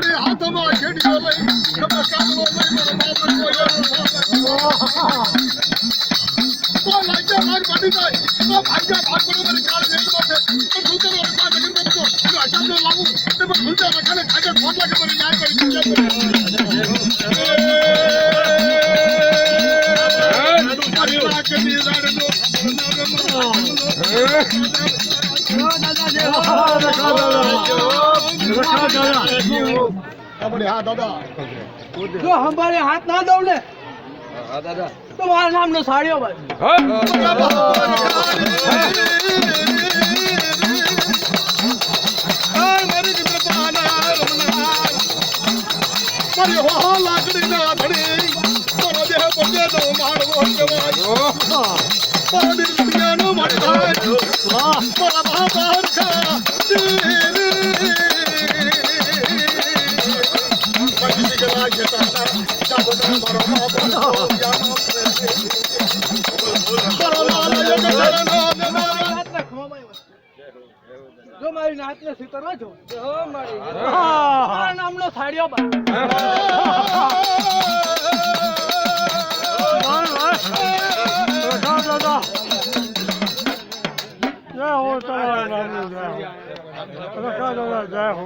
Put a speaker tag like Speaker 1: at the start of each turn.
Speaker 1: મારી હાથમાં ઘેડીઓ લઈ તમે કામલો લઈ મારો બાપ તો લાગ્યા ભાગ પડી જાય તો ભાગ્યા ભાગ પડે મારી કાળ વેડમાં છે તો ભૂલતે મારે પાસે જગત તો જો આશાનો લાગુ તે પણ ભૂલતે રખાને ખાગે ખોટ લાગે મારી ન્યાય કરી
Speaker 2: हमारे हाथ ना दौड़े तुम्हारा नाम न साड़ियों भाई जो मारी नात ने सीतर ना जो मारा नाम नो साड़ियों बा जय हो चलो जय हो